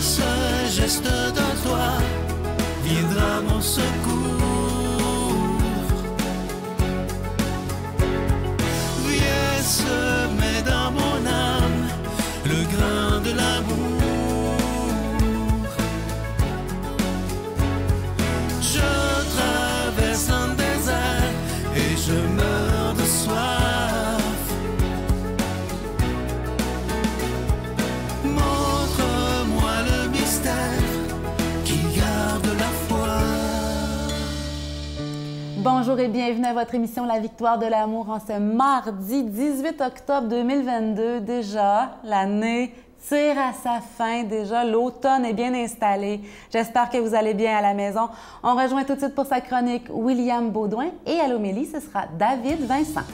ce geste de toi viendra mon secours. Viens semer dans mon âme le grain de l'amour. Je traverse un désert et je meurs de soif. Montre-moi le mystère qui garde la foi. Bonjour et bienvenue à votre émission La Victoire de l'amour en ce mardi 18 octobre 2022. Déjà, l'année tire à sa fin. Déjà, l'automne est bien installé. J'espère que vous allez bien à la maison. On rejoint tout de suite pour sa chronique William Baudouin et à l'homélie, ce sera David Vincent.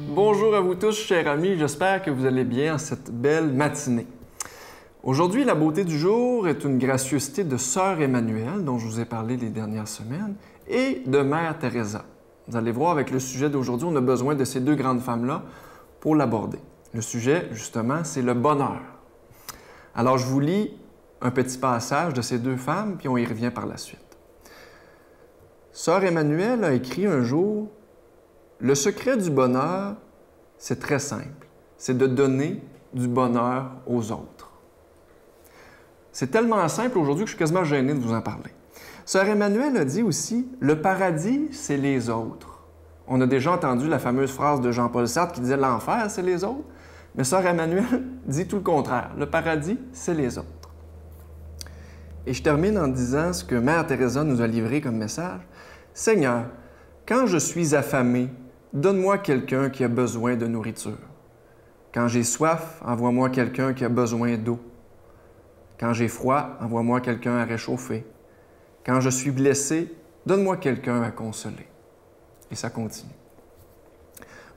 Bonjour à vous tous, chers amis. J'espère que vous allez bien en cette belle matinée. Aujourd'hui, la beauté du jour est une gracieuseté de Sœur Emmanuelle, dont je vous ai parlé les dernières semaines, et de Mère Teresa. Vous allez voir, avec le sujet d'aujourd'hui, on a besoin de ces deux grandes femmes-là pour l'aborder. Le sujet, justement, c'est le bonheur. Alors, je vous lis un petit passage de ces deux femmes, puis on y revient par la suite. Sœur Emmanuelle a écrit un jour « Le secret du bonheur, c'est très simple, c'est de donner du bonheur aux autres. » C'est tellement simple aujourd'hui que je suis quasiment gêné de vous en parler. Sœur Emmanuelle a dit aussi « Le paradis, c'est les autres ». On a déjà entendu la fameuse phrase de Jean-Paul Sartre qui disait « L'enfer, c'est les autres ». Mais Sœur Emmanuelle dit tout le contraire. Le paradis, c'est les autres. Et je termine en disant ce que Mère Teresa nous a livré comme message. « Seigneur, quand je suis affamé, donne-moi quelqu'un qui a besoin de nourriture. Quand j'ai soif, envoie-moi quelqu'un qui a besoin d'eau. Quand j'ai froid, envoie-moi quelqu'un à réchauffer. Quand je suis blessé, donne-moi quelqu'un à consoler. » Et ça continue.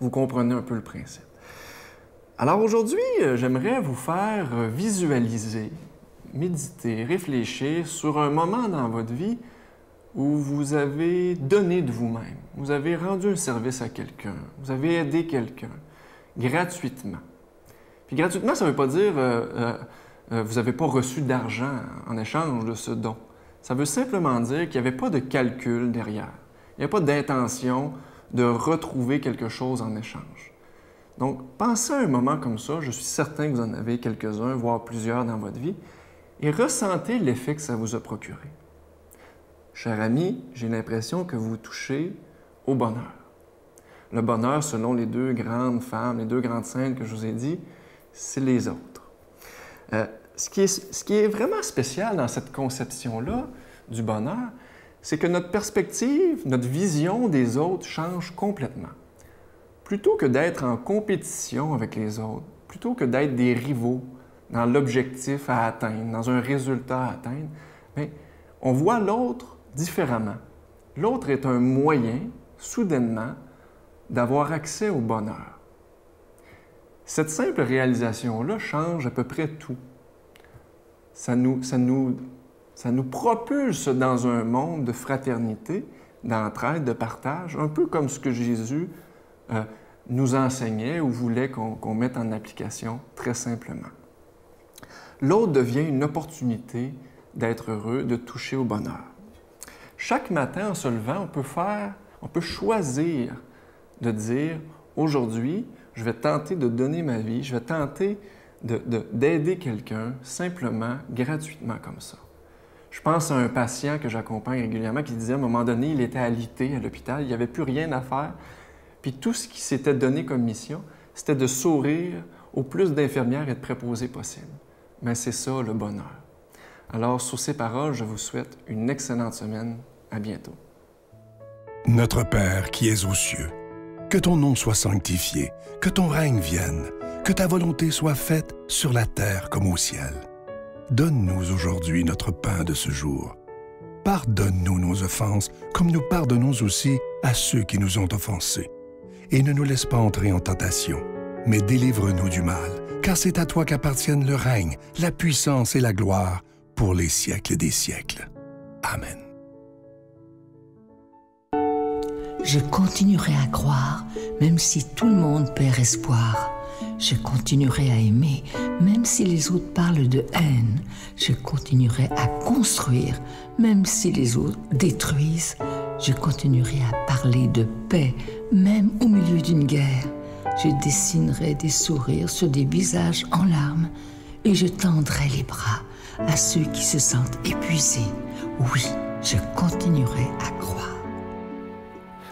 Vous comprenez un peu le principe. Alors aujourd'hui, j'aimerais vous faire visualiser, méditer, réfléchir sur un moment dans votre vie où vous avez donné de vous-même, vous avez rendu un service à quelqu'un, vous avez aidé quelqu'un gratuitement. Puis gratuitement, ça ne veut pas dire vous n'avez pas reçu d'argent en échange de ce don. Ça veut simplement dire qu'il n'y avait pas de calcul derrière. Il n'y a pas d'intention de retrouver quelque chose en échange. Donc, pensez à un moment comme ça, je suis certain que vous en avez quelques-uns, voire plusieurs dans votre vie, et ressentez l'effet que ça vous a procuré. Cher ami, j'ai l'impression que vous touchez au bonheur. Le bonheur, selon les deux grandes femmes, les deux grandes saintes que je vous ai dit, c'est les autres. Ce qui est vraiment spécial dans cette conception-là du bonheur, c'est que notre perspective, notre vision des autres change complètement. Plutôt que d'être en compétition avec les autres, plutôt que d'être des rivaux dans l'objectif à atteindre, dans un résultat à atteindre, bien, on voit l'autre différemment. L'autre est un moyen, soudainement, d'avoir accès au bonheur. Cette simple réalisation-là change à peu près tout. Ça nous propulse dans un monde de fraternité, d'entraide, de partage, un peu comme ce que Jésus nous enseignait ou voulait qu'on mette en application très simplement. L'autre devient une opportunité d'être heureux, de toucher au bonheur. Chaque matin, en se levant, on peut choisir de dire « Aujourd'hui, je vais tenter de donner ma vie, je vais tenter d'aider quelqu'un simplement, gratuitement comme ça. » Je pense à un patient que j'accompagne régulièrement qui disait à un moment donné, il était alité à l'hôpital, il n'y avait plus rien à faire, puis tout ce qui s'était donné comme mission, c'était de sourire au plus d'infirmières et de préposés possible. Mais c'est ça le bonheur. Alors, sur ces paroles, je vous souhaite une excellente semaine. À bientôt. Notre Père qui es aux cieux, que ton nom soit sanctifié, que ton règne vienne, que ta volonté soit faite sur la terre comme au ciel. Donne-nous aujourd'hui notre pain de ce jour. Pardonne-nous nos offenses, comme nous pardonnons aussi à ceux qui nous ont offensés. Et ne nous laisse pas entrer en tentation, mais délivre-nous du mal, car c'est à toi qu'appartiennent le règne, la puissance et la gloire pour les siècles des siècles. Amen. Je continuerai à croire, même si tout le monde perd espoir. Je continuerai à aimer, même si les autres parlent de haine. Je continuerai à construire, même si les autres détruisent. Je continuerai à parler de paix, même au milieu d'une guerre. Je dessinerai des sourires sur des visages en larmes et je tendrai les bras à ceux qui se sentent épuisés. Oui, je continuerai à croire.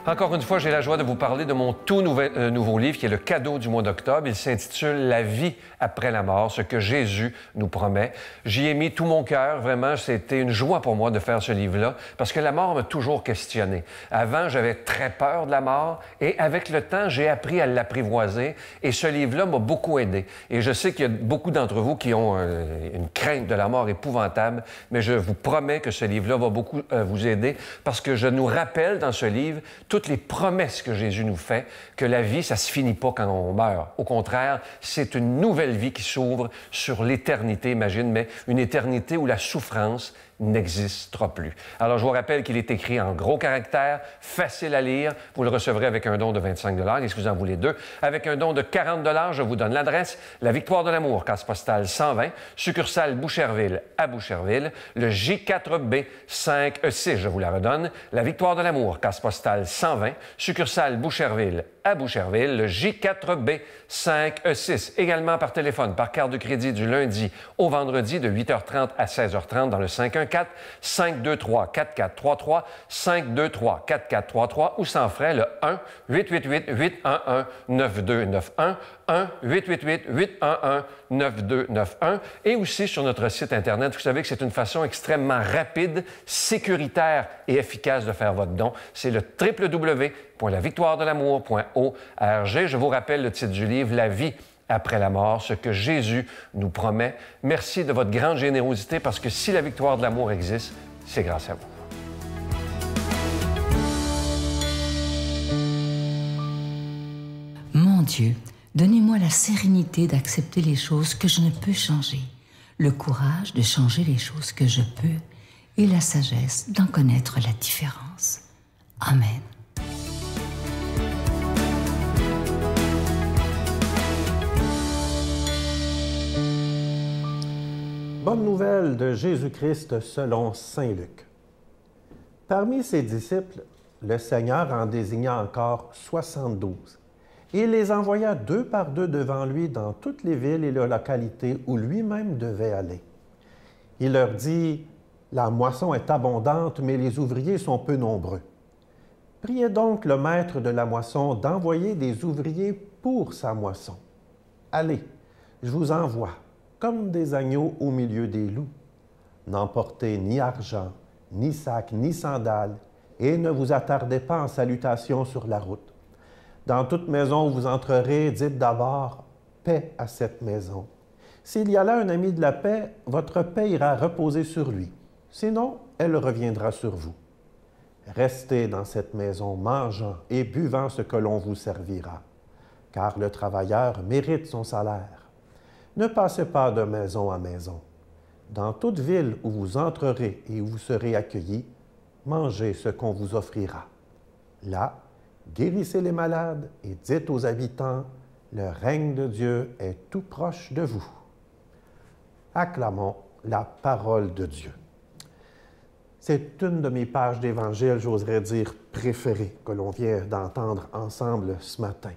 Encore une fois, j'ai la joie de vous parler de mon tout nouveau livre qui est le cadeau du mois d'octobre. Il s'intitule « La vie après la mort », ce que Jésus nous promet. J'y ai mis tout mon cœur. Vraiment, c'était une joie pour moi de faire ce livre-là parce que la mort m'a toujours questionné. Avant, j'avais très peur de la mort et avec le temps, j'ai appris à l'apprivoiser et ce livre-là m'a beaucoup aidé. Et je sais qu'il y a beaucoup d'entre vous qui ont une crainte de la mort épouvantable, mais je vous promets que ce livre-là va beaucoup vous aider parce que je nous rappelle dans ce livre toutes les promesses que Jésus nous fait, que la vie, ça se finit pas quand on meurt. Au contraire, c'est une nouvelle vie qui s'ouvre sur l'éternité, imagine, mais une éternité où la souffrance n'existera plus. Alors, je vous rappelle qu'il est écrit en gros caractères, facile à lire. Vous le recevrez avec un don de 25 $, et si vous en voulez deux, avec un don de 40 $, je vous donne l'adresse, La Victoire de l'amour, case postale 120, succursale Boucherville à Boucherville, le J4B 5E6, je vous la redonne, La Victoire de l'amour, case postale 120, succursale Boucherville à Boucherville, le J4B 5E6, également par téléphone, par carte de crédit du lundi au vendredi de 8h30 à 16h30 dans le 514-523-4433, 523-4433 ou sans frais le 1-888-811-9291, 1-888-811-9291 et aussi sur notre site Internet. Vous savez que c'est une façon extrêmement rapide, sécuritaire et efficace de faire votre don. C'est le www.lavictoiredelamour.org. Je vous rappelle le titre du livre, La vie après la mort, ce que Jésus nous promet. Merci de votre grande générosité parce que si la victoire de l'amour existe, c'est grâce à vous. Mon Dieu, donnez-moi la sérénité d'accepter les choses que je ne peux changer, le courage de changer les choses que je peux et la sagesse d'en connaître la différence. Amen. Bonne nouvelle de Jésus-Christ selon saint Luc. Parmi ses disciples, le Seigneur en désigna encore 72. Et il les envoya deux par deux devant lui dans toutes les villes et les localités où lui-même devait aller. Il leur dit, « La moisson est abondante, mais les ouvriers sont peu nombreux. Priez donc le maître de la moisson d'envoyer des ouvriers pour sa moisson. Allez, je vous envoie, comme des agneaux au milieu des loups. N'emportez ni argent, ni sac, ni sandales, et ne vous attardez pas en salutation sur la route. Dans toute maison où vous entrerez, dites d'abord « Paix à cette maison ». S'il y a là un ami de la paix, votre paix ira reposer sur lui. Sinon, elle reviendra sur vous. Restez dans cette maison mangeant et buvant ce que l'on vous servira, car le travailleur mérite son salaire. Ne passez pas de maison à maison. Dans toute ville où vous entrerez et où vous serez accueillis, mangez ce qu'on vous offrira. Là, guérissez les malades et dites aux habitants, le règne de Dieu est tout proche de vous. Acclamons la parole de Dieu. C'est une de mes pages d'Évangile, j'oserais dire, préférées que l'on vient d'entendre ensemble ce matin.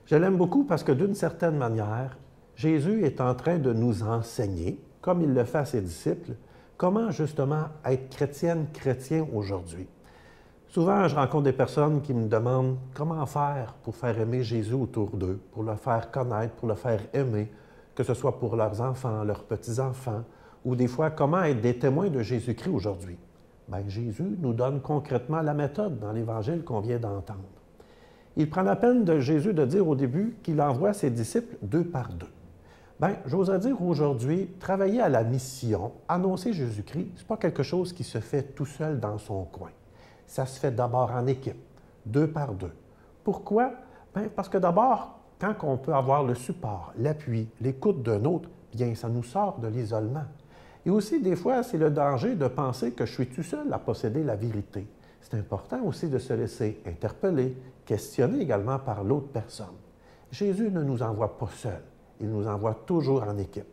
Je l'aime beaucoup parce que d'une certaine manière, Jésus est en train de nous enseigner, comme il le fait à ses disciples, comment justement être chrétienne, chrétien aujourd'hui. Souvent, je rencontre des personnes qui me demandent comment faire pour faire aimer Jésus autour d'eux, pour le faire connaître, pour le faire aimer, que ce soit pour leurs enfants, leurs petits-enfants, ou des fois, comment être des témoins de Jésus-Christ aujourd'hui. Bien, Jésus nous donne concrètement la méthode dans l'Évangile qu'on vient d'entendre. Il prend la peine de Jésus de dire au début qu'il envoie ses disciples deux par deux. Bien, j'oserais dire aujourd'hui, travailler à la mission, annoncer Jésus-Christ, ce n'est pas quelque chose qui se fait tout seul dans son coin. Ça se fait d'abord en équipe, deux par deux. Pourquoi? Bien, parce que d'abord, quand on peut avoir le support, l'appui, l'écoute d'un autre, bien, ça nous sort de l'isolement. Et aussi, des fois, c'est le danger de penser que je suis tout seul à posséder la vérité. c'est important aussi de se laisser interpeller, questionner également par l'autre personne. Jésus ne nous envoie pas seuls, il nous envoie toujours en équipe.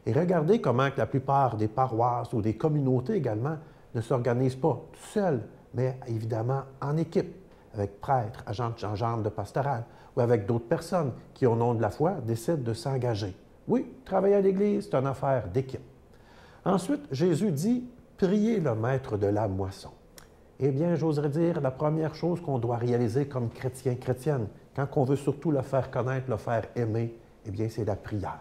Et regardez comment que la plupart des paroisses ou des communautés également ne s'organisent pas tout seuls, mais évidemment en équipe, avec prêtres, agents de pastoral, ou avec d'autres personnes qui, au nom de la foi, décident de s'engager. Oui, travailler à l'Église, c'est une affaire d'équipe. Ensuite, Jésus dit « Priez le maître de la moisson ». Eh bien, j'oserais dire, la première chose qu'on doit réaliser comme chrétien, chrétienne, quand on veut surtout le faire connaître, le faire aimer, eh bien, c'est la prière.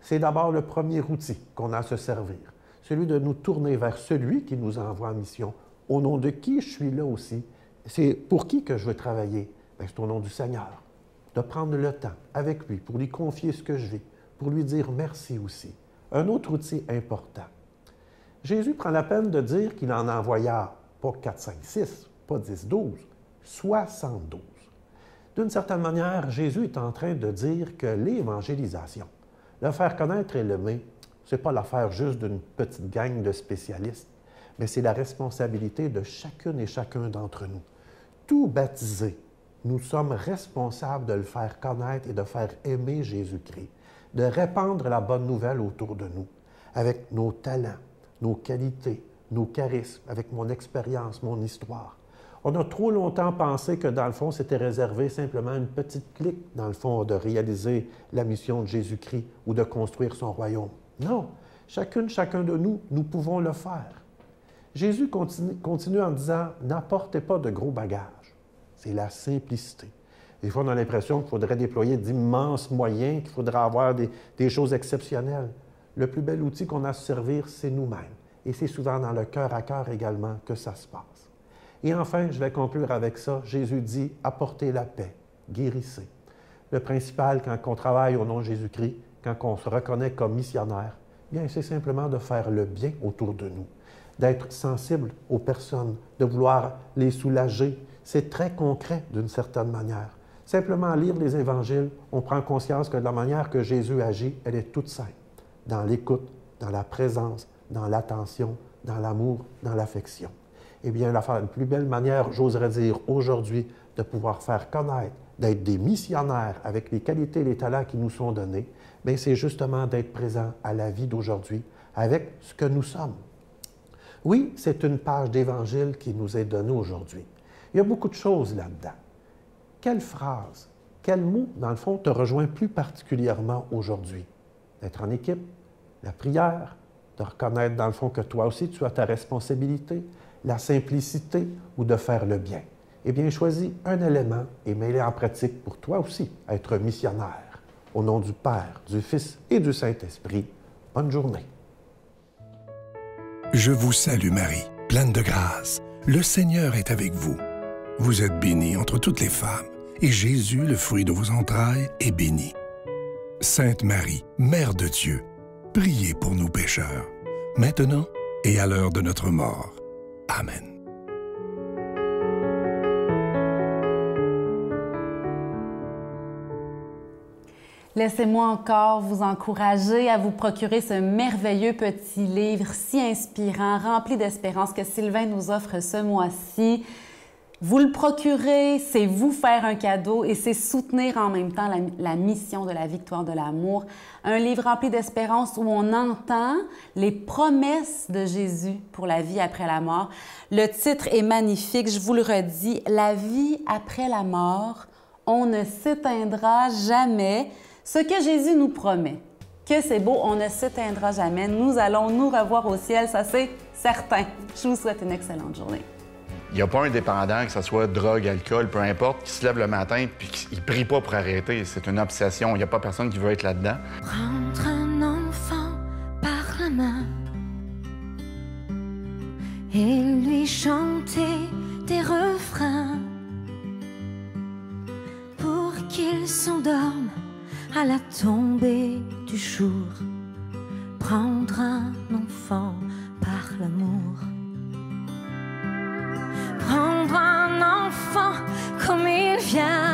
C'est d'abord le premier outil qu'on a à se servir, celui de nous tourner vers celui qui nous envoie en mission, au nom de qui je suis là aussi. C'est pour qui que je veux travailler? C'est au nom du Seigneur. De prendre le temps avec lui pour lui confier ce que je vis, pour lui dire merci aussi. Un autre outil important. Jésus prend la peine de dire qu'il en envoya pas 4, 5, 6, pas 10, 12, 72. D'une certaine manière, Jésus est en train de dire que l'évangélisation, le faire connaître et l'aimer, ce n'est pas l'affaire juste d'une petite gang de spécialistes, mais c'est la responsabilité de chacune et chacun d'entre nous. Tout baptisé, nous sommes responsables de le faire connaître et de faire aimer Jésus-Christ, de répandre la bonne nouvelle autour de nous, avec nos talents, nos qualités, nos charismes, avec mon expérience, mon histoire. On a trop longtemps pensé que, dans le fond, c'était réservé simplement à une petite clique, dans le fond, de réaliser la mission de Jésus-Christ ou de construire son royaume. Non, chacun de nous, nous pouvons le faire. Jésus continue en disant « N'apportez pas de gros bagages ». C'est la simplicité. Des fois, on a l'impression qu'il faudrait déployer d'immenses moyens, qu'il faudrait avoir des choses exceptionnelles. Le plus bel outil qu'on a à se servir, c'est nous-mêmes. Et c'est souvent dans le cœur à cœur également que ça se passe. Et enfin, je vais conclure avec ça. Jésus dit « Apportez la paix, guérissez ». Le principal, quand on travaille au nom de Jésus-Christ, quand on se reconnaît comme missionnaire, bien, c'est simplement de faire le bien autour de nous, d'être sensible aux personnes, de vouloir les soulager. C'est très concret d'une certaine manière. Simplement lire les évangiles, on prend conscience que la manière que Jésus agit, elle est toute simple. Dans l'écoute, dans la présence, dans l'attention, dans l'amour, dans l'affection. Eh bien, la plus belle manière, j'oserais dire aujourd'hui, de pouvoir faire connaître, d'être des missionnaires avec les qualités et les talents qui nous sont donnés, bien, c'est justement d'être présent à la vie d'aujourd'hui avec ce que nous sommes. Oui, c'est une page d'Évangile qui nous est donnée aujourd'hui. Il y a beaucoup de choses là-dedans. Quelle phrase, quel mot, dans le fond, te rejoint plus particulièrement aujourd'hui? D'être en équipe, la prière, de reconnaître dans le fond que toi aussi tu as ta responsabilité, la simplicité ou de faire le bien. Eh bien, choisis un élément et mets-le en pratique pour toi aussi, être missionnaire. Au nom du Père, du Fils et du Saint-Esprit, bonne journée. Je vous salue Marie, pleine de grâce. Le Seigneur est avec vous. Vous êtes bénie entre toutes les femmes, et Jésus, le fruit de vos entrailles, est béni. Sainte Marie, Mère de Dieu, priez pour nous pécheurs, maintenant et à l'heure de notre mort. Amen. Laissez-moi encore vous encourager à vous procurer ce merveilleux petit livre si inspirant, rempli d'espérance que Sylvain nous offre ce mois-ci. Vous le procurez, c'est vous faire un cadeau et c'est soutenir en même temps la mission de la victoire de l'amour. Un livre rempli d'espérance où on entend les promesses de Jésus pour la vie après la mort. Le titre est magnifique, je vous le redis, « La vie après la mort, on ne s'éteindra jamais ». Ce que Jésus nous promet, que c'est beau, on ne s'éteindra jamais. Nous allons nous revoir au ciel, ça c'est certain. Je vous souhaite une excellente journée. Il n'y a pas un dépendant, que ce soit drogue, alcool, peu importe, qui se lève le matin et qui ne prie pas pour arrêter. C'est une obsession. Il n'y a pas personne qui veut être là-dedans. Prendre un enfant par la main et lui chanter des refrains pour qu'il s'endorme à la tombée du jour. Prendre un enfant par l'amour. Prendre un enfant comme il vient